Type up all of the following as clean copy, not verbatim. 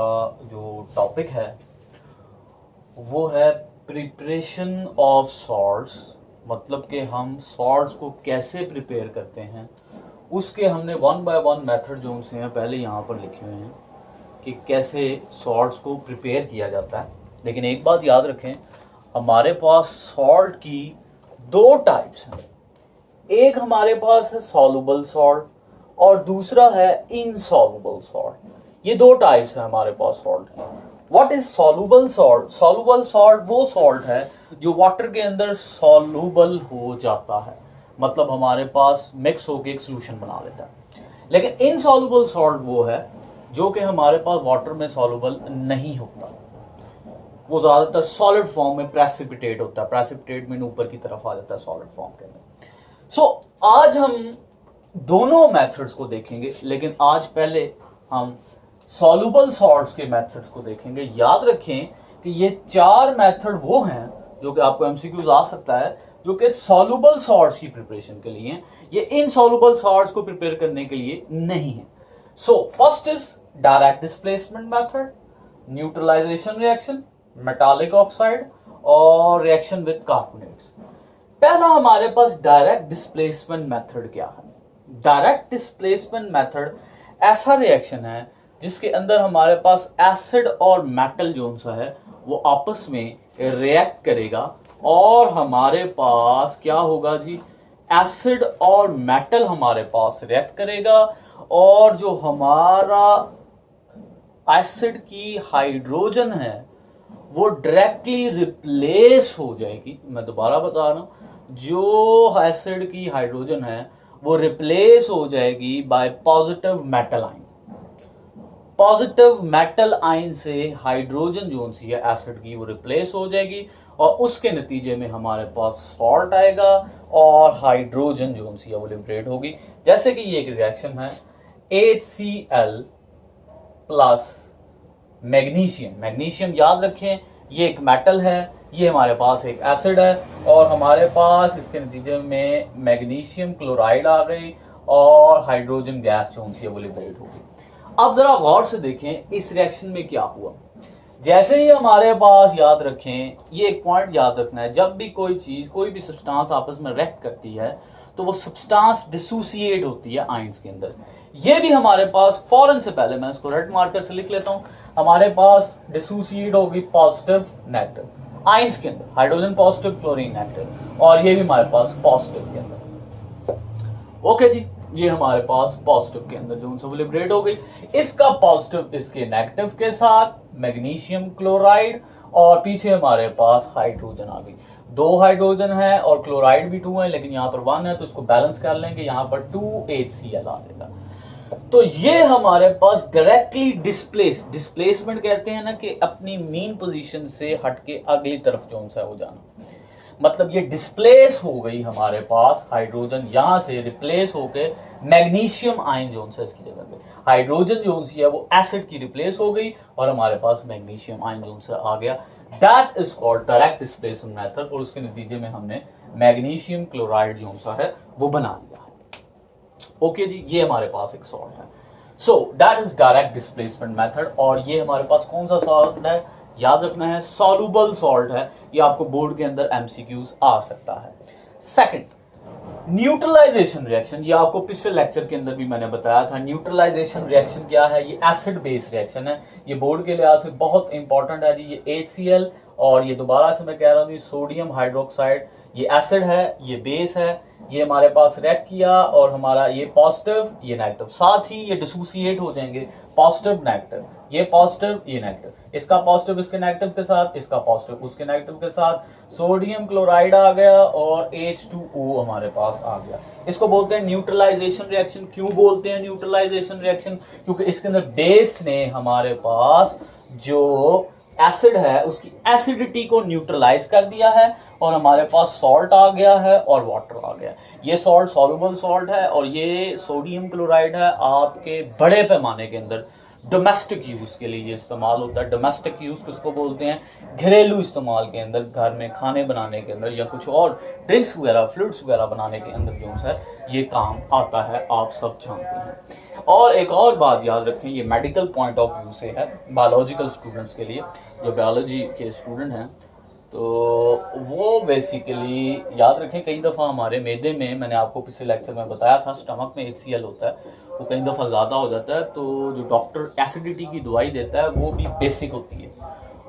जो टॉपिक है वो है प्रिपरेशन ऑफ सॉल्ट्स। मतलब कि हम सॉल्ट्स को कैसे प्रिपेयर करते हैं, उसके हमने वन बाय वन मेथड जो उनसे हैं पहले यहाँ पर लिखे हुए हैं कि कैसे सॉल्ट्स को प्रिपेयर किया जाता है। लेकिन एक बात याद रखें, हमारे पास सॉल्ट की दो टाइप्स हैं। एक हमारे पास है सॉल्युबल सॉल्ट और दूसरा है इनसॉल्युबल सॉल्ट। ये दो टाइप्स हैं हमारे पास salt. What is soluble salt? Soluble salt वो सॉल्ट है जो वाटर के अंदर सॉल्युबल हो जाता है, मतलब हमारे पास मिक्स होकर एक सोल्यूशन बना लेता है। लेकिन इनसॉल्युबल सॉल्ट वो है जो कि हमारे पास वाटर में सॉल्युबल नहीं होता, वो ज़्यादातर सॉलिड फॉर्म में प्रेसिपिटेट होता है। प्रेसिपिटेट में ऊपर की तरफ आ जाता है सॉलिड फॉर्म के अंदर। सो आज हम दोनों मेथड्स को देखेंगे, लेकिन आज पहले हम सॉल्युबल सॉल्ट्स के मेथड्स को देखेंगे। याद रखें कि ये चार मेथड वो हैं जो कि आपको एमसीक्यूज आ सकता है, जो कि सॉल्युबल सॉल्ट्स की प्रिपरेशन के लिए हैं। ये इनसॉल्युबल सॉल्ट्स को प्रिपेयर करने के लिए नहीं है। So first is direct displacement method, neutralisation reaction, metallic oxide और रिएक्शन विद कार्बोनेट्स। पहला हमारे पास डायरेक्ट डिस्प्लेसमेंट मेथड क्या है? डायरेक्ट डिस्प्लेसमेंट मेथड ऐसा रिएक्शन है जिसके अंदर हमारे पास एसिड और मेटल जो सा है वो आपस में रिएक्ट करेगा और हमारे पास क्या होगा जी, एसिड और मेटल हमारे पास रिएक्ट करेगा और जो हमारा एसिड की हाइड्रोजन है वो डायरेक्टली रिप्लेस हो जाएगी। मैं दोबारा बता रहा हूं, जो एसिड की हाइड्रोजन है वो रिप्लेस हो जाएगी bye positive metal ion. Positive metal ion से हाइड्रोजन जो सी है एसिड की वो रिप्लेस हो जाएगी और उसके नतीजे में हमारे पास सॉल्ट आएगा और हाइड्रोजन जो सी है वो लिबरेट होगी। जैसे कि ये एक रिएक्शन है HCl प्लस मैग्नीशियम। मैग्नीशियम याद रखें ये एक मेटल है, ये हमारे पास एक एसिड है और हमारे पास इसके नतीजे में मैग्नीशियम क्लोराइड आ गई और हाइड्रोजन गैस जो सी है वो लिबरेट होगी। अब जरा गौर से देखें इस रिएक्शन में क्या हुआ। जैसे ही हमारे पास, याद रखें ये एक पॉइंट याद रखना है, जब भी कोई चीज कोई भी सब्सटेंस आपस में रिएक्ट करती है तो वो सब्सटेंस डिसोसिएट होती है आयंस के अंदर। ये भी हमारे पास फौरन से पहले मैं इसको रेड मार्कर से लिख लेता हूं, हमारे पास डिसोसिएट होगी पॉजिटिव नेगेटिव आयंस के अंदर, हाइड्रोजन पॉजिटिव फ्लोरीन नेगेटिव, और ये भी हमारे पास पॉजिटिव के अंदर। ओके जी, ये हमारे पास पॉजिटिव के अंदर जो सब लिबरेट हो गई। इसका पॉजिटिव इसके नेगेटिव के साथ मैग्नीशियम क्लोराइड और पीछे हमारे पास हाइड्रोजन आ गई। दो हाइड्रोजन है और क्लोराइड भी 2 है, लेकिन यहां पर 1 है तो इसको बैलेंस कर लेंगे, यहां पर 2HCl आ जाएगा। तो ये हमारे पास डायरेक्टली डिस्प्लेसमेंट कहते हैं ना कि अपनी मीन पोजीशन से हटके अगली तरफ जो सा हो जाना, मतलब ये डिस्प्लेस हो गई हमारे पास हाइड्रोजन, यहां से रिप्लेस होके मैग्नीशियम आयन जो सा इसकी जगह पे हाइड्रोजन जो सी है वो एसिड की रिप्लेस हो गई और हमारे पास मैग्नीशियम आयन जो सा आ गया। That is called direct displacement method और उसके नतीजे में हमने मैग्नीशियम क्लोराइड जो सा है वो बना लिया है। ओके जी, ये हमारे पास एक सॉल्ट है। सो that is direct displacement method और ये हमारे पास कौन सा सॉल्ट है? याद रखना है सॉल्युबल सॉल्ट है। ये आपको बोर्ड के अंदर एमसीक्यूज आ सकता है। Second, neutralisation reaction. ये आपको पिछले लेक्चर के अंदर भी मैंने बताया था। न्यूट्रलाइजेशन रिएक्शन क्या है? ये एसिड बेस रिएक्शन है। ये बोर्ड के लिहाज से बहुत इंपॉर्टेंट है जी। ये HCl और ये दोबारा से मैं कह रहा हूँ सोडियम हाइड्रोक्साइड, ये एसिड है, ये बेस है, ये हमारे पास रिएक्ट किया और हमारा ये पॉजिटिव ये नेगेटिव, साथ ही ये डिसोसिएट हो जाएंगे, पॉजिटिव नेगेटिव, ये पॉजिटिव ये नेगेटिव, इसका पॉजिटिव इसके नेगेटिव के साथ, इसका पॉजिटिव उसके नेगेटिव के साथ, सोडियम क्लोराइड आ गया और H2O हमारे पास आ गया। इसको बोलते हैं न्यूट्रलाइजेशन रिएक्शन। क्यों बोलते हैं न्यूट्रलाइजेशन रिएक्शन? क्योंकि इसके अंदर बेस ने हमारे पास जो एसिड है उसकी एसिडिटी को न्यूट्रलाइज कर दिया है और हमारे पास सॉल्ट आ गया है और वाटर आ गया। ये सॉल्ट सॉल्युबल सॉल्ट है और ये सोडियम क्लोराइड है आपके बड़े पैमाने के अंदर डोमेस्टिक यूज़ के लिए ये इस्तेमाल होता है। डोमेस्टिक यूज़ किसको बोलते हैं? घरेलू इस्तेमाल के अंदर, घर में खाने बनाने के अंदर या कुछ और ड्रिंक्स वगैरह फ्लूइड्स वगैरह बनाने के अंदर जो है ये काम आता है, आप सब जानते हैं। और एक और बात याद रखें, ये मेडिकल पॉइंट ऑफ व्यू से है बायोलॉजिकल स्टूडेंट्स के लिए, जो बायोलॉजी के स्टूडेंट हैं तो वो बेसिकली याद रखें, कई दफ़ा हमारे मैदे में, मैंने आपको पिछले लेक्चर में बताया था, स्टमक में HCl होता है, वो कई दफ़ा ज़्यादा हो जाता है, तो जो डॉक्टर एसिडिटी की दवाई देता है वो भी बेसिक होती है।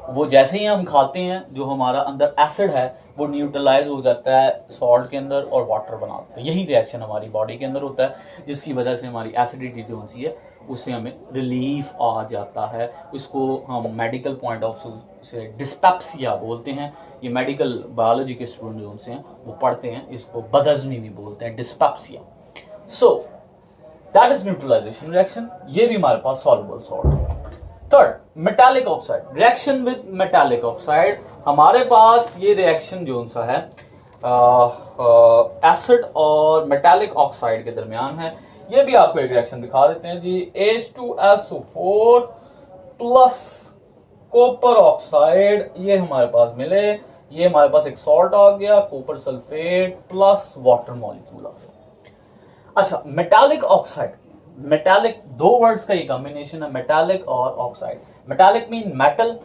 वो जैसे ही हम खाते हैं, जो हमारा अंदर एसिड है वो न्यूट्रलाइज हो जाता है सॉल्ट के अंदर और वाटर बनाता है। यही रिएक्शन हमारी बॉडी के अंदर होता है, जिसकी वजह से हमारी एसिडिटी जो होती है उससे हमें रिलीफ आ जाता है। उसको हम मेडिकल पॉइंट ऑफ व्यू से डिस्पेप्सिया बोलते हैं। ये मेडिकल बायोलॉजी के स्टूडेंट जो उनसे हैं वो पढ़ते हैं, इसको बदहज़मी भी बोलते हैं, dyspepsia. So that is neutralisation reaction. ये भी हमारे पास सॉल्युबल सॉल्ट है। Third, metallic oxide reaction with metallic oxide. हमारे पास ये रिएक्शन जो सा है एसिड और मेटालिक ऑक्साइड के दरमियान है। ये भी आपको एक रिएक्शन दिखा देते हैं जी। H2SO4 प्लस कॉपर ऑक्साइड, ये हमारे पास मिले, ये हमारे पास एक सॉल्ट आ गया, copper sulphate plus water molecule आ गया। अच्छा, मेटालिक ऑक्साइड, मेटालिक दो वर्ड्स का ही कॉम्बिनेशन है, मेटालिक और ऑक्साइड। मेटालिक मीन मेटल,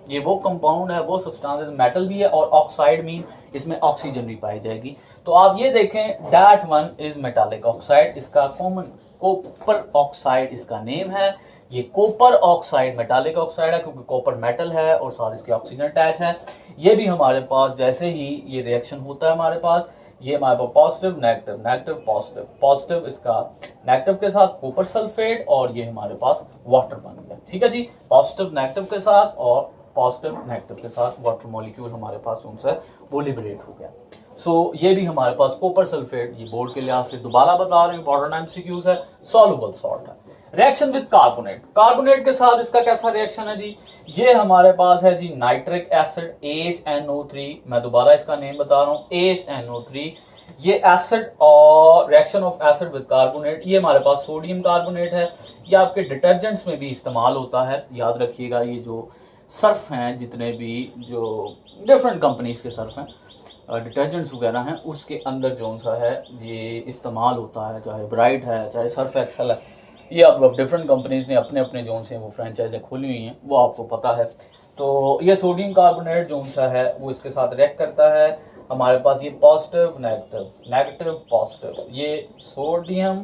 ये वो कंपाउंड है, वो सब्सटेंस है, मेटल भी है, और ऑक्साइड मीन इसमें ऑक्सीजन भी पाई जाएगी। तो आप ये देखें, that one is metallic oxide, इसका कॉमन कॉपर ऑक्साइड इसका नेम है। ये कॉपर ऑक्साइड मेटालिक ऑक्साइड है क्योंकि कॉपर मेटल है और साथ इसके ऑक्सीजन अटैच है। ये भी हमारे पास जैसे ही ये रिएक्शन होता है हमारे पास, ये हमारे पास positive negative negative positive, positive इसका नेगेटिव के साथ कॉपर सल्फेट, और ये हमारे पास वाटर बन गया। ठीक है जी, पॉजिटिव नेगेटिव के साथ और पॉजिटिव नेगेटिव के साथ वाटर मॉलिक्यूल हमारे पास उनसे वो लिबरेट हो गया। सो ये भी हमारे पास कॉपर सल्फेट, ये बोर्ड के लिहाज से दोबारा बता रहे हैं, इंपॉर्टेंट MCQs है, सॉल्युबल सॉल्ट है। रिएक्शन विद कार्बोनेट, कार्बोनेट के साथ इसका कैसा रिएक्शन है जी? ये हमारे पास है जी नाइट्रिक एसिड HNO3, मैं दोबारा इसका नेम बता रहा हूँ, HNO3। ये एसिड और reaction of acid with carbonate, ये हमारे पास सोडियम कार्बोनेट है। ये आपके डिटर्जेंट्स में भी इस्तेमाल होता है, याद रखिएगा। ये जो सर्फ हैं, जितने भी जो डिफरेंट कंपनीज के सर्फ हैं, डिटर्जेंट्स वगैरह हैं, उसके अंदर जो सा है ये इस्तेमाल होता है, चाहे ब्राइट है चाहे सर्फ एक्सेल है। ये अब डिफरेंट कंपनीज ने अपने अपने जो से वो फ्रेंचाइजें खोली हुई हैं, वो आपको पता है। तो ये सोडियम कार्बोनेट जो सा है वो इसके साथ रिएक्ट करता है। हमारे पास ये पॉजिटिव नेगेटिव नेगेटिव पॉजिटिव, ये सोडियम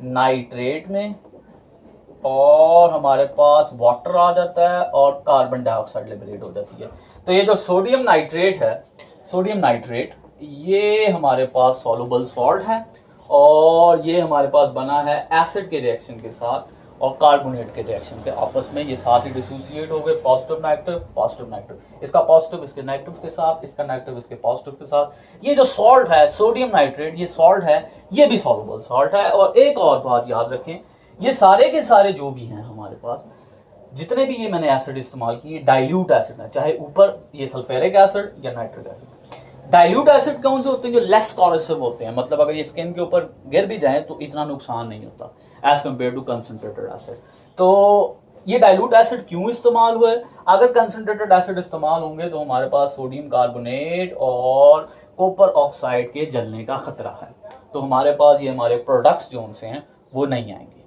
नाइट्रेट में, और हमारे पास वाटर आ जाता है और कार्बन डाइऑक्साइड लिबरेट हो जाती है। तो ये जो सोडियम नाइट्रेट है, सोडियम नाइट्रेट, ये हमारे पास सॉल्युबल सॉल्ट है, और ये हमारे पास बना है एसिड के रिएक्शन के साथ और कार्बोनेट के रिएक्शन के आपस में, ये साथ ही डिसोसिएट हो गए, पॉजिटिव नेगेटिव, इसका पॉजिटिव इसके नेगेटिव के साथ, इसका नेगेटिव इसके पॉजिटिव के साथ। ये जो सॉल्ट है सोडियम नाइट्रेट, ये सॉल्ट है, ये भी सॉल्युबल सॉल्ट है। और एक और बात याद रखें, ये सारे के सारे जो भी हैं हमारे पास, जितने भी ये मैंने एसिड इस्तेमाल किए, डाइल्यूट एसिड है, चाहे ऊपर ये सल्फ्यूरिक एसिड या नाइट्रिक एसिड। डाइल्यूट एसिड कौन से होते हैं? जो लेस कॉरोसिव होते हैं, मतलब अगर ये स्किन के ऊपर गिर भी जाए तो इतना नुकसान नहीं होता as compared to concentrated acid. तो ये डाइल्यूट एसिड क्यों इस्तेमाल हुए? अगर कंसनट्रेटेड एसिड इस्तेमाल होंगे तो हमारे पास सोडियम कार्बोनेट और कॉपर ऑक्साइड के जलने का खतरा है, तो हमारे पास ये हमारे प्रोडक्ट्स जो उनसे हैं वो नहीं आएंगे।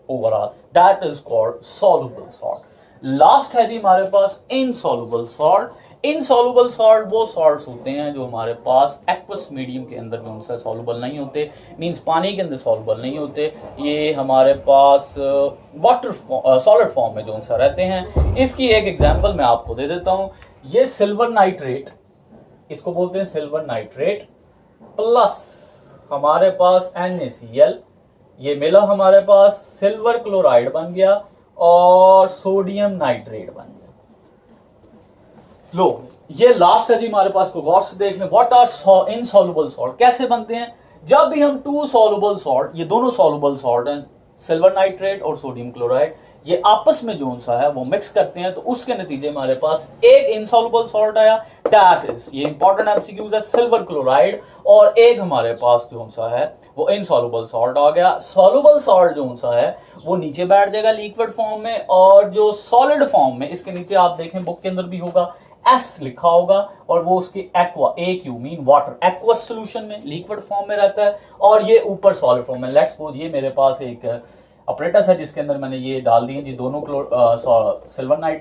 Overall that is called soluble salt. Last है जी हमारे पास इनसॉल्युबल सॉल्ट। इनसॉल्युबल सॉल्ट वो सॉल्ट्स होते हैं जो हमारे पास एक्वस मीडियम के अंदर जो उनसे सॉल्युबल नहीं होते, मींस पानी के अंदर सॉल्युबल नहीं होते, ये हमारे पास वाटर सॉलिड फॉर्म में जो उनसे रहते हैं। इसकी एक एग्जांपल मैं आपको दे देता हूँ। ये सिल्वर नाइट्रेट, इसको बोलते हैं सिल्वर नाइट्रेट, प्लस हमारे पास NaCl, ये मिला हमारे पास, सिल्वर क्लोराइड बन गया और सोडियम नाइट्रेट बन गया। लो ये लास्ट है जी हमारे पास, को गौर से देख लें। व्हाट आर इनसॉल्युबल सॉल्ट, कैसे बनते हैं? जब भी हम टू सॉल्युबल सॉल्ट, ये दोनों सॉल्युबल सॉल्ट हैं, सिल्वर नाइट्रेट और सोडियम क्लोराइड, ये आपस में जो सा है वो मिक्स करते हैं, तो उसके नतीजे हमारे पास एक इनसॉल्युबल सॉल्ट आया, दैट इज, ये इंपॉर्टेंट एमसीक्यूज है, सिल्वर क्लोराइड, और एक हमारे पास जो सा है वो इनसॉल्युबल सॉल्ट आ गया। सॉल्युबल सॉल्ट जो सा है वो नीचे बैठ जाएगा लिक्विड फॉर्म में, और जो सॉलिड फॉर्म में, इसके नीचे आप देखें बुक के अंदर भी होगा एस लिखा होगा, और वो उसकी aqua, A Q mean water, aqueous solution में लिक्विड फॉर्म में रहता है, और ये ऊपर सॉलिड फॉर्म में। लेट्स सपोज ये मेरे पास एक अपरेटस है जिसके अंदर मैंने ये डाल दिए जी दोनों सिल्वर नाइट्रेट